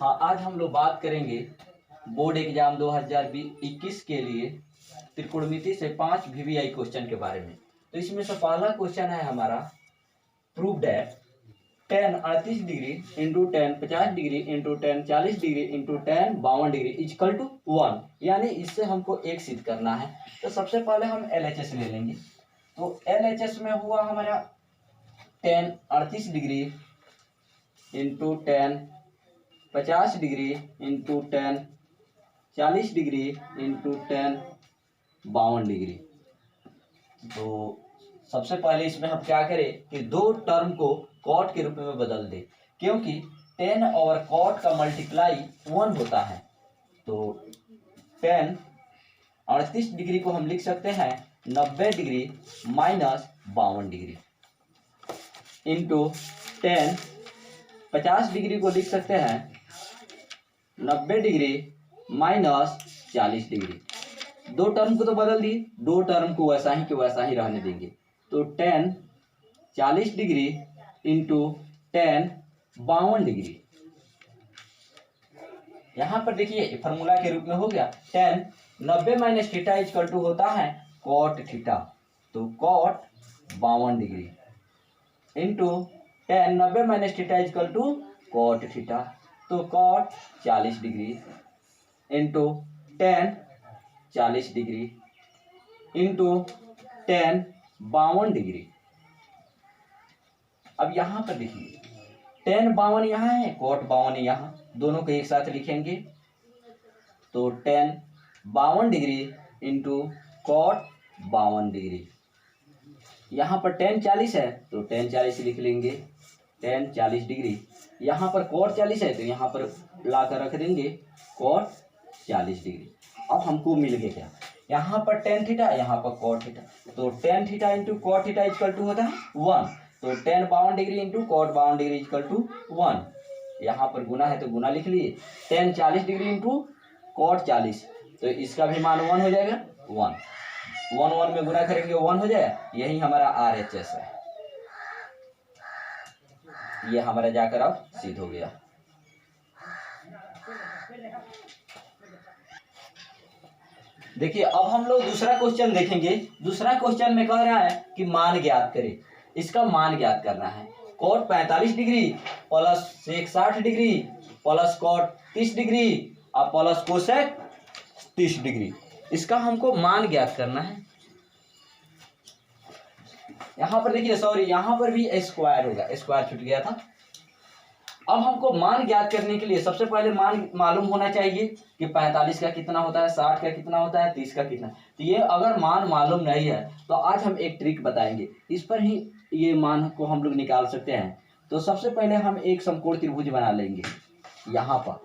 हाँ, आज हम लोग बात करेंगे बोर्ड एग्जाम 2021 के लिए त्रिकोणमिति से 5 वीवीआई क्वेश्चन के बारे में। तो इसमें से पहला क्वेश्चन है हमारा, prove that tan 38 degree into tan 50 degree into tan 40 degree into tan 52 degree equal to 1, यानी इससे हमको एक सिद्ध करना है। तो सबसे पहले हम LHS ले लेंगे। तो LHS में हुआ हमारा tan 38 degree into tan 50 degree into tan 40 degree into tan 52 degree. तो सबसे पहले इसमें हम क्या करें कि दो टर्म को कॉट के रूप में बदल दें, क्योंकि tan और कॉट का मल्टीप्लाई 1 होता है। तो tan 38 डिग्री को हम लिख सकते हैं 90 degree minus 52 degree into tan 50 degree को लिख सकते हैं 90 डिग्री माइनस 40 डिग्री। दो टर्म को तो बदल दिए, दो टर्म को वैसा ही के वैसा ही रहने देंगे। तो tan 40 degree into tan 52 degree. यहाँ पर देखिए फॉर्मूला के रूप में हो गया tan 90 minus theta equal to होता है cot थीटा। तो cot 52 degree into tan 90 minus theta equal to cot theta. तो cot 40 degree into tan 40 degree into tan 52 degree. अब यहाँ पर देखिए tan 52 यहाँ है, cot 52 यहाँ, दोनों को एक साथ लिखेंगे। तो tan 52 degree into cot 52 degree. यहाँ पर tan 40 है तो tan 40 लिख लेंगे, tan 40 डिग्री। यहाँ पर cot 40 है तो यहाँ पर ला कर रख देंगे cot 40 डिग्री। अब हमको मिल गया क्या, यहाँ पर tan थीटा, यहाँ पर cot थीटा। तो tan theta into cot theta equal to होता है 1। तो tan 52 degree into cot 52 degree equal to 1। यहाँ पर गुना है तो गुना लिख लिए, tan 40 डिग्री इंटू cot 40, तो इसका भी मान 1 हो जाएगा, 1 में गुना करेंगे 1 हो जाएगा। यही हमारा RHS है, ये हमारा जाकर अब सिद्ध हो गया। देखिए अब हम लोग दूसरा क्वेश्चन देखेंगे। दूसरा क्वेश्चन में कह रहा है कि मान ज्ञात करें। इसका मान ज्ञात करना है, cot 45 degree plus sec 60 degree plus cot 30 degree और प्लस कोसेक 30 डिग्री। इसका हमको मान ज्ञात करना है। यहाँ पर देखिए, सॉरी यहाँ पर भी स्क्वायर होगा, स्क्वायर छूट गया था। अब हमको मान ज्ञात करने के लिए सबसे पहले मान मालूम होना चाहिए कि 45 का कितना होता है, 60 का कितना होता है, 30 का कितना। तो ये अगर मान मालूम नहीं है तो आज हम एक ट्रिक बताएंगे, इस पर ही ये मान को हम लोग निकाल सकते हैं। तो सबसे पहले हम एक समकोण त्रिभुज बना लेंगे यहाँ पर,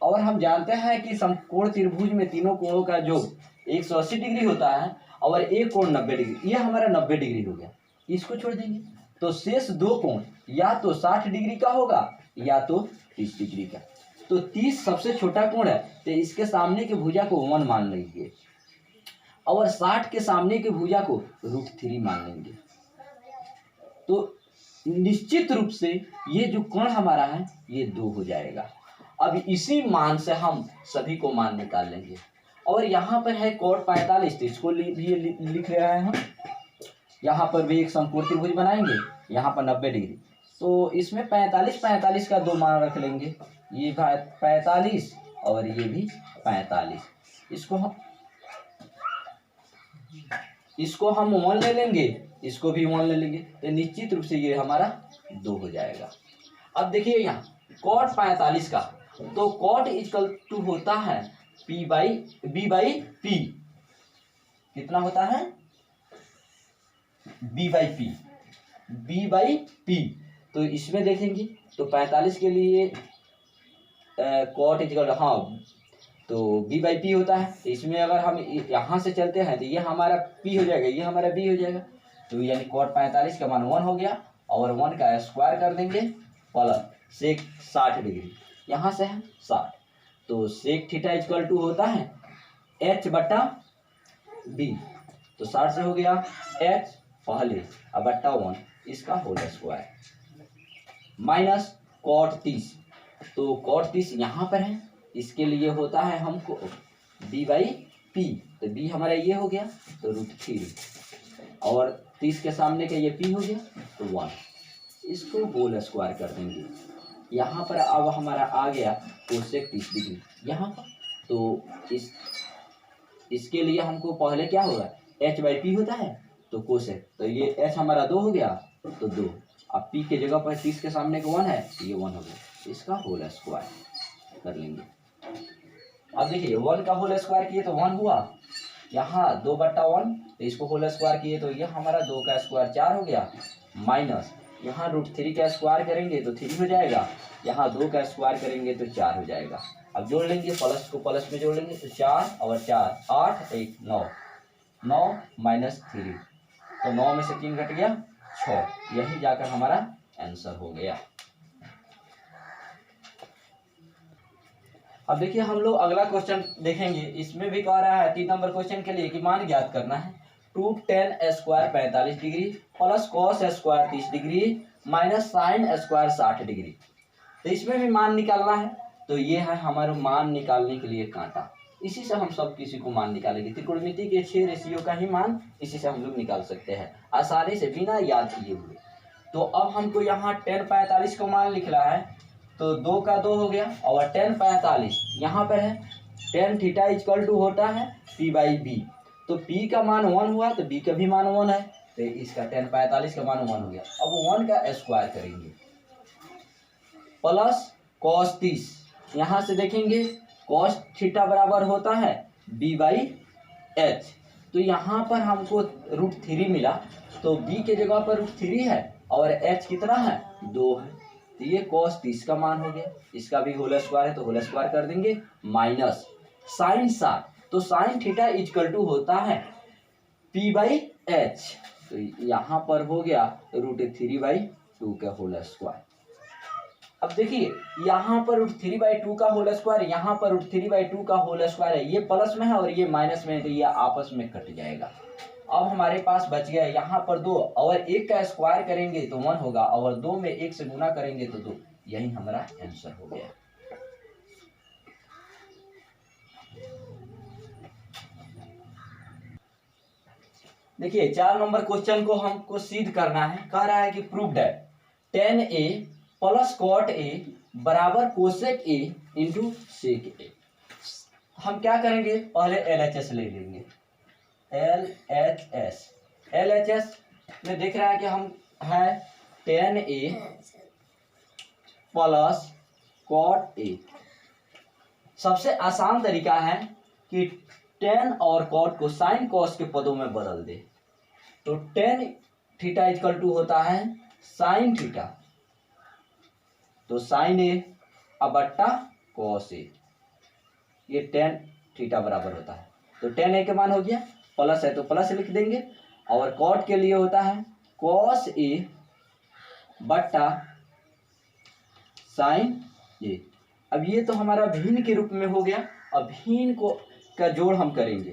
और हम जानते हैं कि समकोण त्रिभुज में तीनों कोणों का योग 180 डिग्री होता है और एक कोण 90 डिग्री। ये हमारा 90 डिग्री हो गया, इसको छोड़ देंगे तो शेष दो कोण या तो 60 डिग्री का होगा या तो 30 डिग्री का। तो 30 सबसे छोटा कोण है तो इसके सामने की भुजा को 1 मान लेंगे और 60 के सामने की भुजा को √3 मान लेंगे। तो निश्चित रूप से ये जो कोण हमारा है ये 2 हो जाएगा। अब इसी मान से हम सभी को मान निकाल लेंगे। और यहाँ पर है cot 45, तो इसको लिख रहे हैं हम। यहाँ पर भी एक समकोण त्रिभुज बनाएंगे, यहाँ पर 90 डिग्री। तो इसमें 45 का दो मान रख लेंगे, ये 45 और ये भी 45। इसको हम 1 ले लेंगे, इसको भी 1 ले लेंगे, तो निश्चित रूप से ये हमारा 2 हो जाएगा। अब देखिए यहाँ cot 45 का, तो cot इक्वल टू होता है b बाई p। कितना होता है, b बाई p। तो इसमें देखेंगे तो 45 के लिए cot इक्वल, हाँ, तो b बाई p होता है। तो इसमें अगर हम यहाँ से चलते हैं तो ये हमारा p हो जाएगा, ये हमारा b हो जाएगा। तो यानी cot 45 का मान 1 हो गया और 1 का स्क्वायर कर देंगे प्लस sec 60 डिग्री, यहाँ से है 60। तो sec थीटा इक्वल टू होता है h बटा b। तो 60 से हो गया h पहले अब बटा 1 इसका होल स्क्वायर माइनस cot 30। तो cot 30 यहाँ पर है, इसके लिए होता है हमको b/p, तो b हमारा ये हो गया तो √3 और 30 के सामने का ये p हो गया तो 1, इसको होल स्क्वायर कर देंगे। यहाँ पर अब हमारा आ गया कोसेक 30 डिग्री यहाँ पर, तो इसके लिए हमको पहले क्या होगा h/p होता है तो कोसेक, तो ये h हमारा 2 हो गया तो 2, अब p के जगह पर 30 के सामने का 1 है ये 1 हो गया, इसका होल स्क्वायर कर लेंगे। अब देखिए 1 का होल स्क्वायर किए तो 1 हुआ, यहाँ 2/1 तो इसको होल स्क्वायर किए तो ये हमारा 2 का स्क्वायर 4 हो गया, माइनस यहाँ √3 का स्क्वायर करेंगे तो 3 हो जाएगा, यहाँ 2 का स्क्वायर करेंगे तो 4 हो जाएगा। अब जोड़ लेंगे, प्लस को प्लस में जोड़ लेंगे तो 4 और 4 8 1 9, 9 माइनस 3 तो 9 में से 3 घट गया 6, यही जाकर हमारा आंसर हो गया। अब देखिए हम लोग अगला क्वेश्चन देखेंगे, इसमें भी कह रहा है 3 नंबर क्वेश्चन के लिए कि मान ज्ञात करना है 2tan square 45 degree plus cos square 30 degree minus sin square 60 degree, तो इसमें भी मान निकालना है। तो ये है हमारे मान निकालने के लिए कांटा, इसी से हम सब किसी को मान निकालेंगे। त्रिकोणमिति के 6 रेशियो का ही मान इसी से हम लोग निकाल सकते हैं आसानी से बिना याद किए हुए। तो अब हमको यहाँ tan 45 को मान लिखना है, तो 2 का 2 हो गया और tan 45 यहाँ पर है, tan थीटा इक्वल टू होता है p/b, तो p का मान 1 हुआ तो b का भी मान 1 है, तो इसका tan 45 का मान 1 हो गया। अब 1 का स्क्वायर करेंगे प्लस cos 30, यहाँ से देखेंगे cos थीटा बराबर होता है b/h, तो यहाँ पर हमको √3 मिला, तो b के जगह पर √3 है और h कितना है 2 है, तो ये cos 30 का मान हो गया, इसका भी होल स्क्वायर है तो होल स्क्वायर कर देंगे, माइनस sin 60, तो sin थीटा इक्वल टू होता है p/h, तो यहाँ पर हो गया √3/2 का होल स्क्वायर। अब देखिए यहाँ पर √3/2 का होल स्क्वायर, यहाँ पर √3/2 का होल स्क्वायर है, ये प्लस में है और ये माइनस में है, तो ये आपस में कट जाएगा। अब हमारे पास बच गया यहाँ पर 2 और 1 का स्क्वायर करेंगे तो 1 होगा और 2 में 1 से गुना करेंगे तो 2, यही हमारा आंसर हो गया। देखिए 4 नंबर क्वेश्चन को हमको सिद्ध करना है, कह रहा है कि प्रूव्ड है tan a plus cot a बराबर cosec a into sec a। हम क्या करेंगे, पहले LHS ले लेंगे, LHS में देख रहा है कि हम है tan a plus cot a। सबसे आसान तरीका है कि tan और cot को sin cos के पदों में बदल दे, तो tan थीटा इक्वल टू होता है sin थीटा, तो sin a अब बट्टा cos a, ये tan थीटा बराबर होता है, तो tan a के मान हो गया, प्लस है तो प्लस लिख देंगे, और cot के लिए होता है cos a बट्टा sin a। अब ये तो हमारा भिन्न के रूप में हो गया, अब भिन्न को का जोड़ हम करेंगे,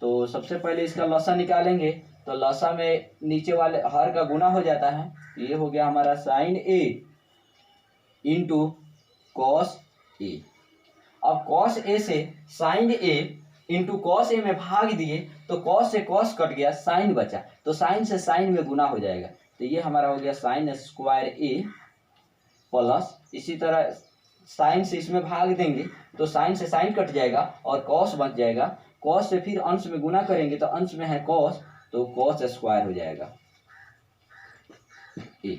तो सबसे पहले इसका लसा निकालेंगे, तो लसा में नीचे वाले हर का गुना हो जाता है, ये हो गया हमारा sin a into cos a। अब cos a से sin a into cos a में भाग दिए तो cos से cos कट गया, sin बचा, तो sin से sin में गुना हो जाएगा, तो ये हमारा हो गया sin स्क्वायर a प्लस, इसी तरह sin से इसमें भाग देंगे तो sin से sin कट जाएगा और cos बच जाएगा, cos से फिर अंश में गुना करेंगे तो अंश में है cos, तो cos स्क्वायर हो जाएगा a।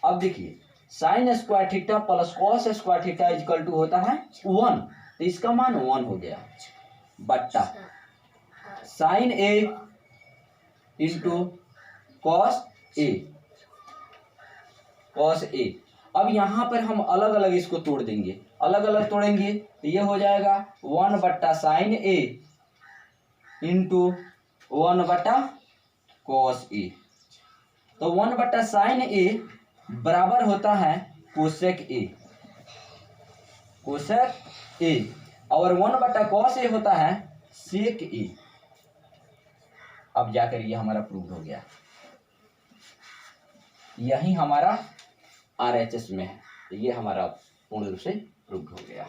अब देखिए sin square theta plus cos square theta equal to होता है 1, तो इसका मान 1 हो गया, बट्टा sin a into cos a। अब यहाँ पर हम अलग अलग इसको तोड़ देंगे, अलग अलग तोड़ेंगे तो ये हो जाएगा 1 बट्टा sin a इंटू 1 बट्टा cos a, तो 1 बट्टा sin a बराबर होता है कोसेक a, और 1 बट्टा cos a होता है सेक a। अब जाकर ये हमारा प्रूव हो गया, यही हमारा RHS में है, तो ये हमारा पूर्ण रूप से प्रूव हो गया।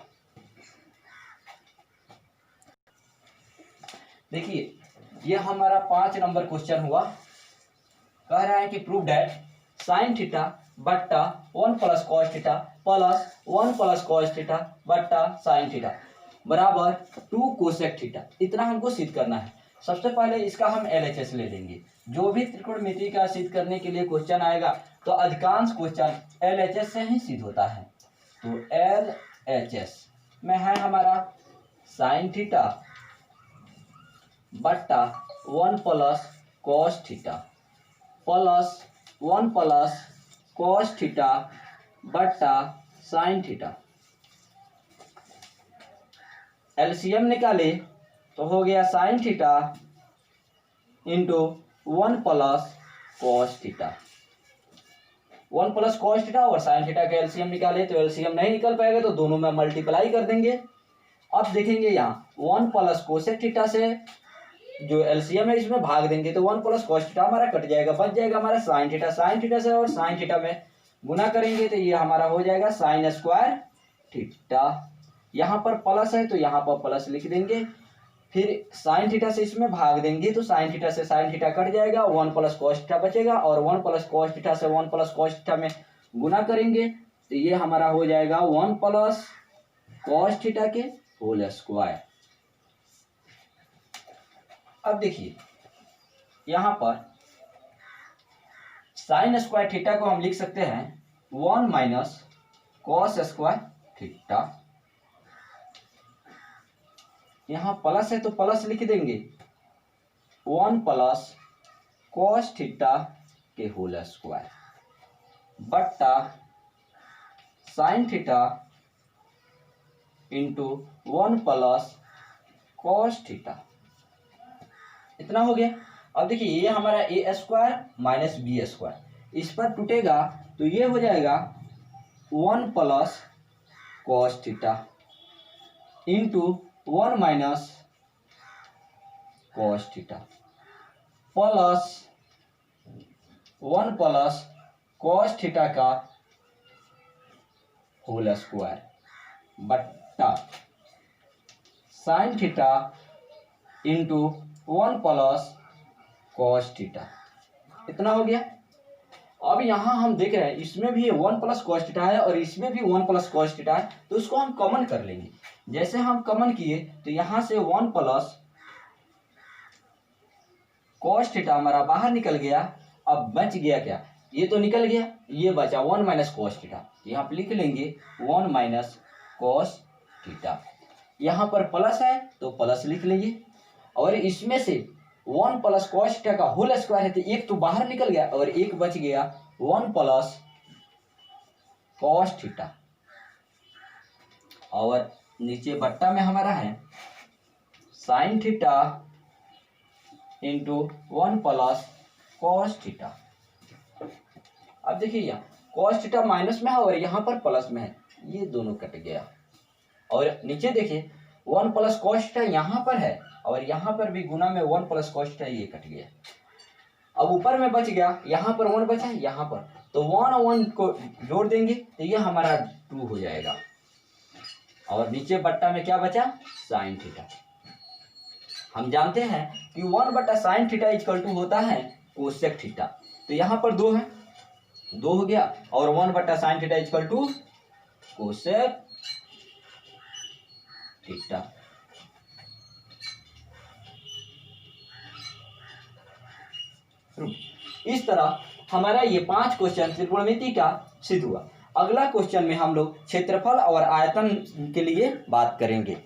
देखिए ये हमारा 5 नंबर क्वेश्चन हुआ। कह रहा है कि प्रूव दैट साइन थीटा बट्टा 1 plus cos theta plus 1 plus cos theta बट्टा साइन थीटा बराबर 2 कोसेक थीटा, इतना हमको सिद्ध करना है। सबसे पहले इसका हम LHS ले लेंगे। जो भी त्रिकोणमिति का सिद्ध करने के लिए क्वेश्चन आएगा तो अधिकांश क्वेश्चन LHS से ही सिद्ध होता है। तो LHS में है हमारा साइन थीटा बट्टा 1 plus cos theta plus 1 plus cos theta बट्टा साइन थीटा। LCM निकाले तो हो गया sine theta into 1 plus cos theta. 1 plus cos theta और साइन थीटा का LCM निकाले तो LCM नहीं निकल पाएगा तो दोनों में मल्टीप्लाई कर देंगे। अब देखेंगे यहाँ 1 प्लस कोसेक थीटा से जो LCM है इसमें भाग देंगे तो 1 प्लस कॉस थीटा हमारा कट जाएगा, बच जाएगा हमारा साइन थीटा। साइन थीटा से और साइन थीटा में गुना करेंगे तो ये हमारा हो जाएगा साइन स्क्वायर थीटा। यहाँ पर प्लस है तो यहाँ पर प्लस लिख देंगे, फिर साइन थीटा से इसमें भाग देंगे तो साइन थीटा से साइन थीटा कट जाएगा, 1 प्लस कॉस थीटा बचेगा और 1 प्लस कॉस थीटा से 1 प्लस कॉस थीटा में गुना करेंगे तो ये हमारा हो जाएगा 1 प्लस कॉस थीटा के होल स्क्वायर। अब देखिए यहाँ पर साइन स्क्वायर थीटा को हम लिख सकते हैं 1 माइनस कॉस स्क्वायर थीटा। यहाँ प्लस है तो प्लस लिख देंगे 1 प्लस कॉस थीटा के होल स्क्वायर बट्टा sine theta into 1 plus cos theta, इतना हो गया। अब देखिए ये हमारा ए स्क्वायर माइनस बी स्क्वायर इस पर टूटेगा तो ये हो जाएगा 1 plus cos theta into 1 minus cos theta plus 1 plus cos theta का होल स्क्वायर बट्टा sine theta into 1 plus cos theta, इतना हो गया। अब यहाँ हम देख रहे हैं इसमें भी 1 प्लस कॉस थीटा है और इसमें भी 1 प्लस कॉस थीटा है तो उसको हम कॉमन कर लेंगे। जैसे हम कॉमन किए तो यहाँ से 1 प्लस कॉस थीटा हमारा बाहर निकल गया। अब बच गया क्या, ये तो निकल गया, ये बचा 1 माइनस कॉस थीटा। यहाँ पर लिख लेंगे 1 माइनस कॉस थीटा। यहाँ पर प्लस है तो प्लस लिख लेंगे और इसमें से 1 प्लस कॉस थीटा का होल स्क्वायर है तो एक तो बाहर निकल गया और एक बच गया 1 प्लस कॉस थीटा और नीचे बट्टा में हमारा है sine theta into 1 plus cos theta. अब देखिए यहाँ कॉस थीटा माइनस में है और यहाँ पर प्लस में है, ये दोनों कट गया। और नीचे देखिए 1 प्लस कॉस थीटा यहाँ पर है और यहाँ पर भी गुना में 1 प्लस कॉस थीटा, ये कट गया। अब ऊपर में बच गया, यहाँ पर 1 बचा यहाँ पर, तो 1 और 1 को जोड़ देंगे तो ये हमारा 2 हो जाएगा। और नीचे बट्टा में क्या बचा, साइन थीटा। हम जानते हैं कि 1 बट्टा साइन थीटा इक्वल टू होता है कोसेक थीटा, तो यहाँ पर 2 है, 2 हो गया। और 1 बट्टा sine theta equal to cosec theta. इस तरह हमारा ये 5 क्वेश्चन त्रिकोणमिति का सिद्ध हुआ। अगला क्वेश्चन में हम लोग क्षेत्रफल और आयतन के लिए बात करेंगे।